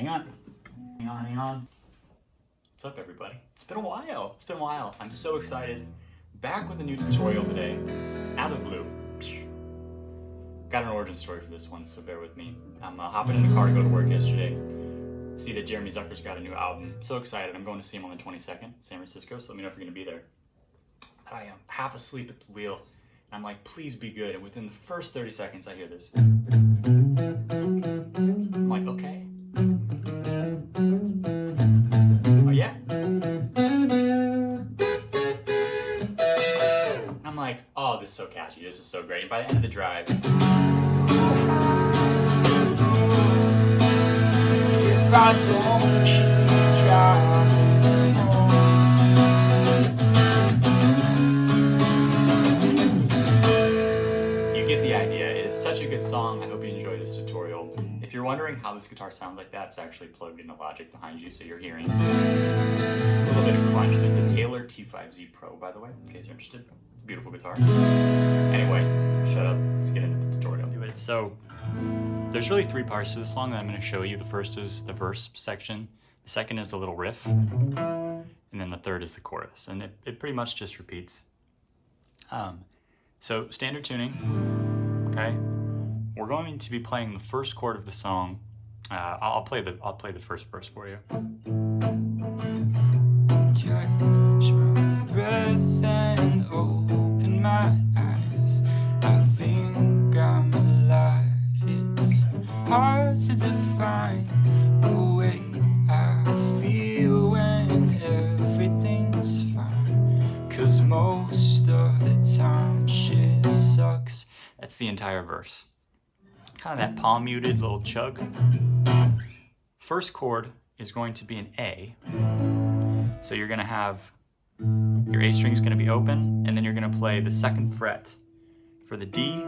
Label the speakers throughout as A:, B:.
A: Hang on. What's up, everybody? It's been a while. I'm so excited. Back with a new tutorial today, out of the blue. Got an origin story for this one, so bear with me. I'm hopping in the car to go to work yesterday. See that Jeremy Zucker's got a new album. So excited. I'm going to see him on the 22nd, San Francisco, so let me know if you're going to be there. I am half asleep at the wheel, and I'm like, please be good. And within the first 30 seconds, I hear this. I'm like, okay. Oh, yeah? I'm like, oh, this is so catchy. This is so great. And by the end of the drive, if I don't keep driving home, you get the idea. It is such a good song. I hope you enjoy this tutorial. If you're wondering how this guitar sounds like that, it's actually plugged into Logic behind you, so you're hearing a little bit of crunch. This is a Taylor T5Z Pro, by the way, in case you're interested. Beautiful guitar. Anyway, shut up. Let's get into the tutorial. So, there's really three parts to this song that I'm going to show you. The first is the verse section. The second is the little riff. And then the third is the chorus. And it pretty much just repeats. So, standard tuning. Okay. We're going to be playing the first chord of the song. I'll play the first verse for you. Catch my breath and open my eyes. I think I'm alive. It's hard to define the way I feel when everything's fine. 'Cause most of the time shit sucks. That's the entire verse. Kind of that palm muted little chug. First chord is going to be an A. So you're going to have your A string is going to be open, and then you're going to play the second fret for the D,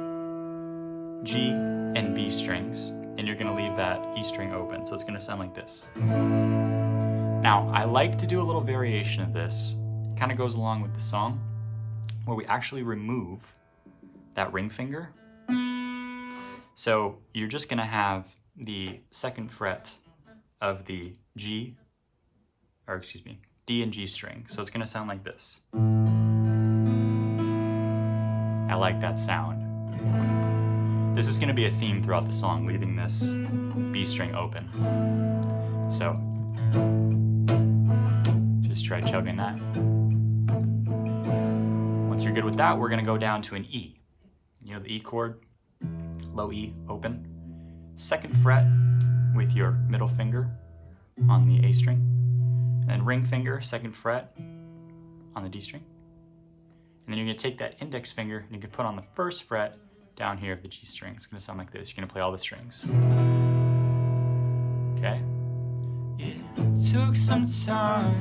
A: G, and B strings, and you're going to leave that E string open. So it's going to sound like this. Now, I like to do a little variation of this. It kind of goes along with the song, where we actually remove that ring finger. So you're just going to have the second fret of the D and G string. So it's going to sound like this. I like that sound. This is going to be a theme throughout the song, leaving this B string open. So just try chugging that. Once you're good with that, we're going to go down to an E. You know the E chord? Low E, open. Second fret with your middle finger on the A string. And then ring finger, second fret on the D string. And then you're going to take that index finger and you can put on the first fret down here of the G string. It's going to sound like this. You're going to play all the strings. Okay? It took some time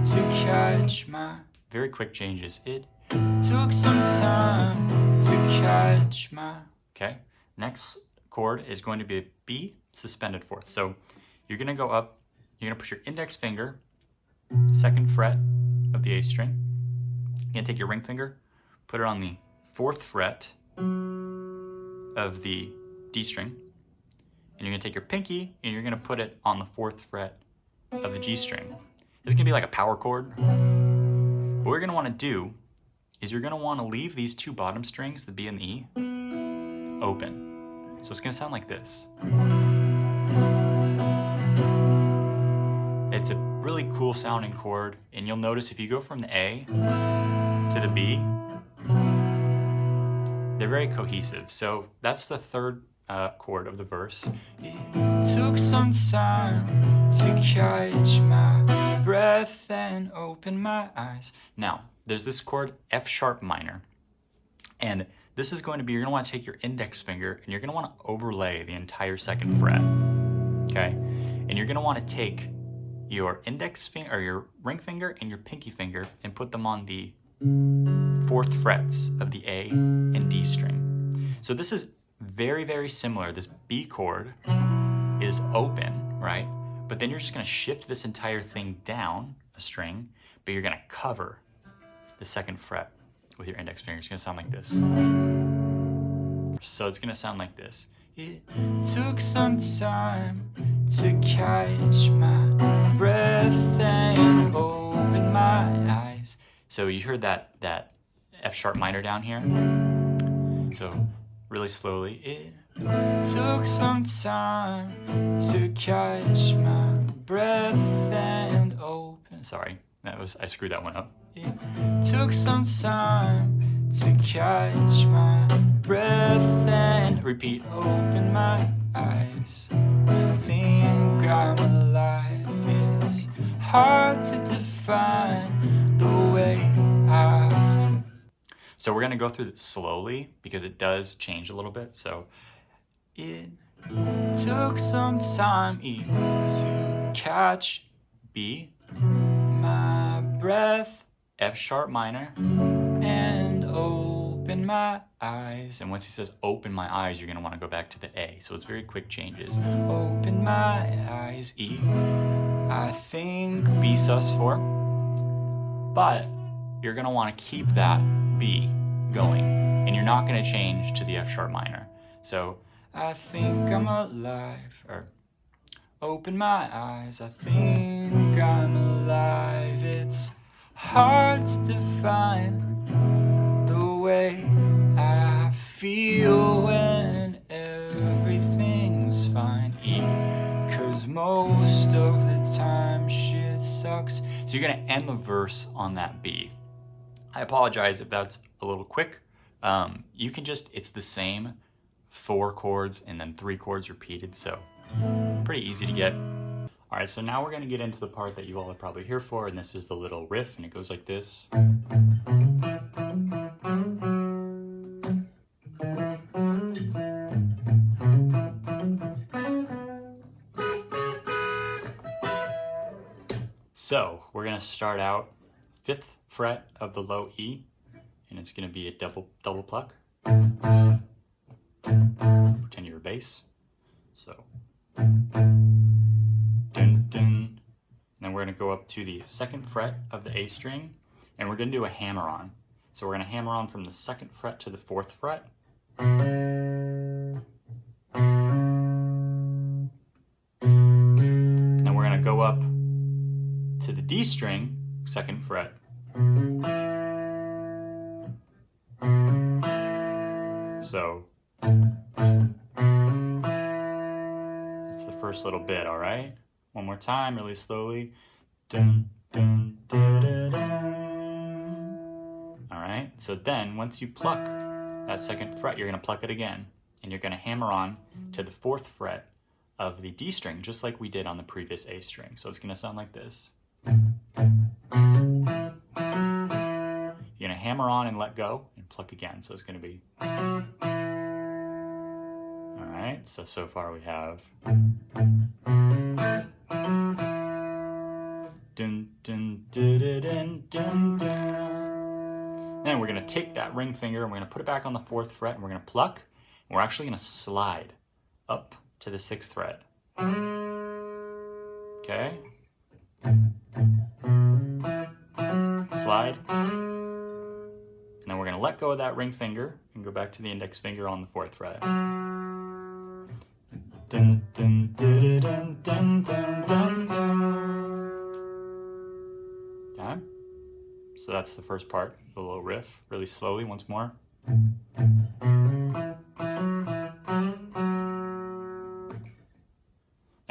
A: to catch my... Very quick changes. It took some time to catch my... Okay? Next chord is going to be a B suspended fourth. So you're going to go up, you're going to push your index finger, second fret of the A string. You're going to take your ring finger, put it on the fourth fret of the D string. And you're going to take your pinky and you're going to put it on the fourth fret of the G string. This is going to be like a power chord. What we're going to want to do is you're going to want to leave these two bottom strings, the B and the E, open. So it's going to sound like this. It's a really cool sounding chord, and you'll notice if you go from the A to the B, they're very cohesive. So that's the third chord of the verse. It took some time to catch my breath and open my eyes. Now, there's this chord F sharp minor, and this is going to be, you're going to want to take your index finger and you're going to want to overlay the entire second fret, okay? And you're going to want to take your index finger, or your ring finger and your pinky finger, and put them on the fourth frets of the A and D string. So this is very, very similar. This B chord is open, right? But then you're just going to shift this entire thing down a string, but you're going to cover the second fret with your index finger. It's going to sound like this. So it's going to sound like this. It took some time to catch my breath and open my eyes. So you heard that F sharp minor down here? So really slowly. It took some time to catch my breath and open. Sorry, I screwed that one up. It took some time to catch my breath and repeat, open my eyes. I think I'm alive. It's hard to define the way I. So we're gonna go through this slowly because it does change a little bit. So it took some time to catch B, my breath, F sharp minor, and open my eyes. And once he says open my eyes, you're gonna wanna go back to the A. So it's very quick changes. Open my eyes, E, I think B sus4. But you're gonna wanna keep that B going. And you're not gonna change to the F sharp minor. So I think I'm alive, or open my eyes, I think I'm alive. It's hard to define the way I feel when everything's fine. E, 'cause most of the time shit sucks. So you're gonna end the verse on that B. I apologize if that's a little quick. You can just, it's the same 4 chords and then 3 chords repeated, so pretty easy to get. All right, so now we're gonna get into the part that you all are probably here for, and this is the little riff, and it goes like this. So we're gonna start out 5th fret of the low E, and it's gonna be a double pluck. Pretend you're a bass. So dun, dun. And then we're gonna go up to the 2nd fret of the A string, and we're gonna do a hammer on. So we're gonna hammer on from the 2nd fret to the 4th fret. And then we're gonna go up to the D string, 2nd fret. So it's the first little bit, all right? One more time, really slowly. Dun, dun, dun, dun, dun. All right, so then once you pluck that 2nd fret, you're gonna pluck it again, and you're gonna hammer on to the 4th fret of the D string, just like we did on the previous A string. So it's gonna sound like this. You're gonna hammer on and let go and pluck again. So it's gonna be. All right, so far we have. Dun, dun, dun, dun, dun, dun. Then we're gonna take that ring finger and we're gonna put it back on the 4th fret and we're gonna pluck. And we're actually gonna slide up to the 6th fret. Okay. Slide. And then we're gonna let go of that ring finger and go back to the index finger on the 4th fret. Dun, dun, dun, dun, dun, dun, dun, dun. Okay. So that's the first part, the little riff, really slowly once more. Then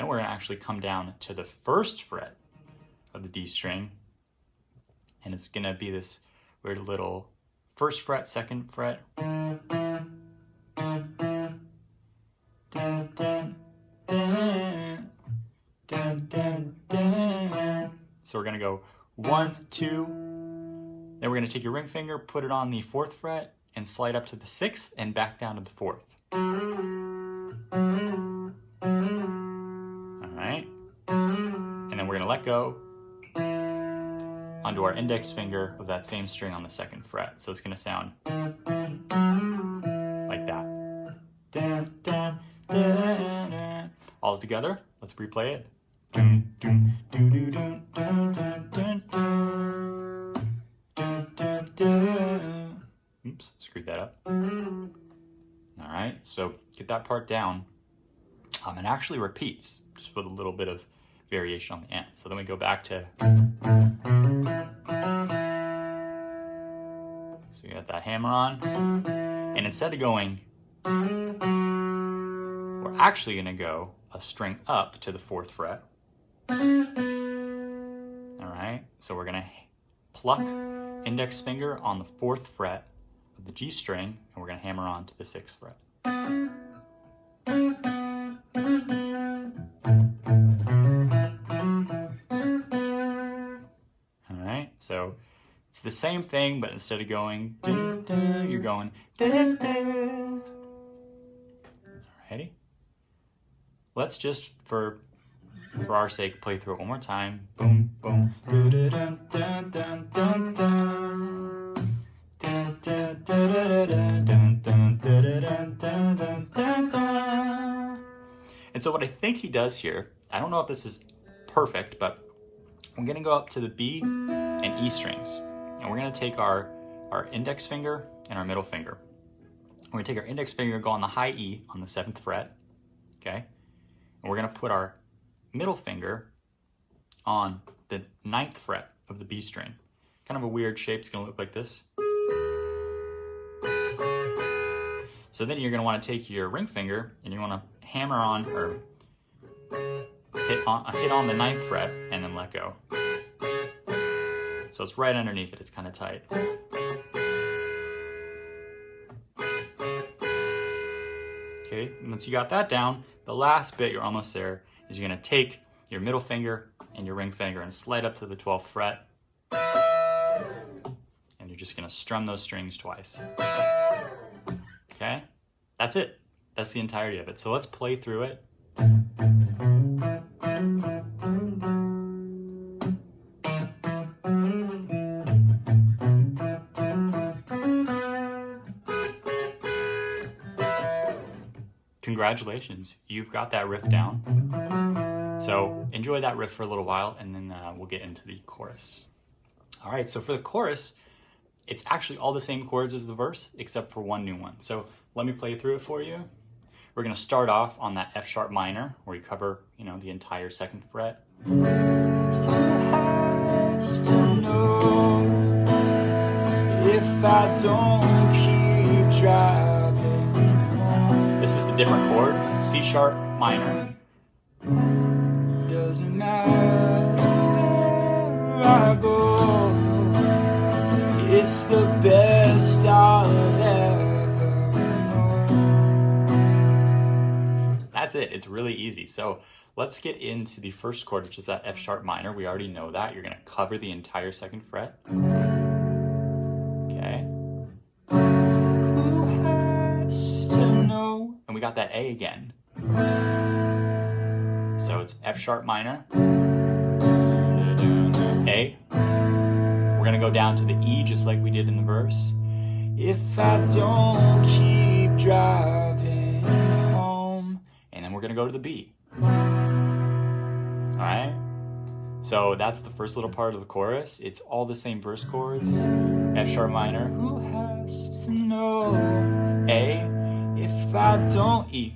A: we're gonna actually come down to the 1st fret of the D string, and it's gonna be this weird little 1st fret, 2nd fret. Dun, dun, dun, dun, dun, dun. So we're gonna go 1, 2, then we're gonna take your ring finger, put it on the 4th fret, and slide up to the 6th and back down to the 4th. All right, and then we're gonna let go onto our index finger of that same string on the 2nd fret. So it's gonna sound like that. Dun, dun, dun, dun. All together, let's replay it. Dun, dun, dun, dun, dun, dun, dun, dun, dun, dun, dun. Oops, screwed that up. All right, so get that part down. It actually repeats.
B: just with a little bit of variation on the end. So then we go back to, so you got that hammer on, and instead of going, we're actually going to go a string up to the 4th fret. All right, so we're going to pluck index finger on the 4th fret of the G string, and we're going to hammer on to the 6th fret. All right, so it's the same thing, but instead of going, you're going, alrighty. Let's just, for our sake, play through it one more time. Boom, boom. And so what I think he does here, I don't know if this is perfect, but we're going to go up to the B and E strings. And we're going to take our index finger and our middle finger. We're going to take our index finger, go on the high E on the 7th fret, okay? And we're going to put our middle finger on the 9th fret of the B string. Kind of a weird shape. It's going to look like this. So then you're going to want to take your ring finger and you want to hammer on or hit on the 9th fret and then let go. So it's right underneath it. It's kind of tight. Okay, once you got that down, the last bit, you're almost there, is you're going to take your middle finger and your ring finger and slide up to the 12th fret. And you're just going to strum those strings twice. Okay, that's it. That's the entirety of it. So let's play through it. Congratulations, you've got that riff down. So enjoy that riff for a little while and then we'll get into the chorus. All right, so for the chorus, it's actually all the same chords as the verse except for one new one. So let me play through it for you. We're going to start off on that F sharp minor where you cover, the entire 2nd fret.
A: Who has to know if I don't keep driving home?
B: This is the different chord, C sharp minor.
A: Doesn't matter where I go, it's the best I'll ever know.
B: That's it. It's really easy. So let's get into the first chord, which is that F sharp minor. We already know that. You're going to cover the entire 2nd fret. Okay.
A: Who has to know?
B: And we got that A again. So it's F sharp minor, A. We're going to go down to the E just like we did in the verse.
A: If I don't keep driving home.
B: And then we're going to go to the B. All right? So that's the first little part of the chorus. It's all the same verse chords. F sharp minor,
A: Who has to know?
B: A.
A: If I don't keep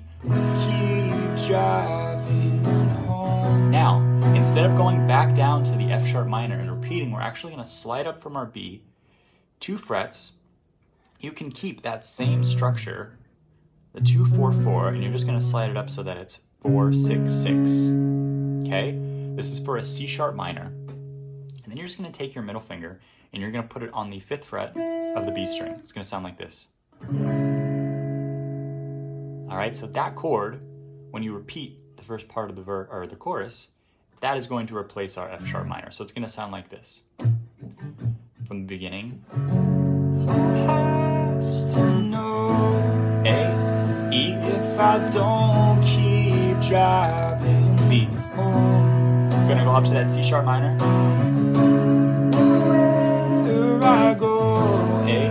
A: driving home.
B: Now, instead of going back down to the F sharp minor and repeating, we're actually going to slide up from our B 2 frets. You can keep that same structure, the 2 4 4, and you're just going to slide it up so that it's 4 6 6. Okay? This is for a C sharp minor. And then you're just going to take your middle finger and you're going to put it on the 5th fret of the B string. It's going to sound like this. All right, so that chord, when you repeat the first part of the chorus, that is going to replace our F sharp minor. So it's going to sound like this. From the beginning.
A: Who has to know?
B: A, E,
A: If I don't keep driving
B: B.
A: home.
B: We're going to go up to that C sharp minor.
A: Wherever I go,
B: A,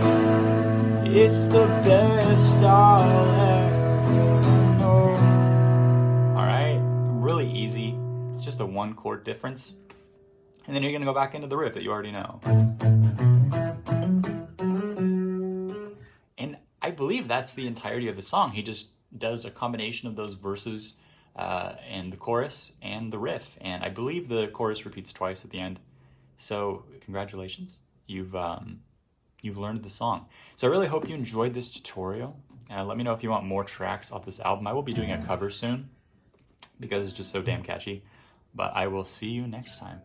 A: it's the best I'll ever know.
B: all right, really easy. It's just a 1 chord difference. And then you're going to go back into the riff that you already know. And I believe that's the entirety of the song. He just does a combination of those verses and the chorus and the riff. And I believe the chorus repeats twice at the end. So congratulations, you've learned the song. So I really hope you enjoyed this tutorial. Let me know if you want more tracks off this album. I will be doing a cover soon because it's just so damn catchy. But I will see you next time.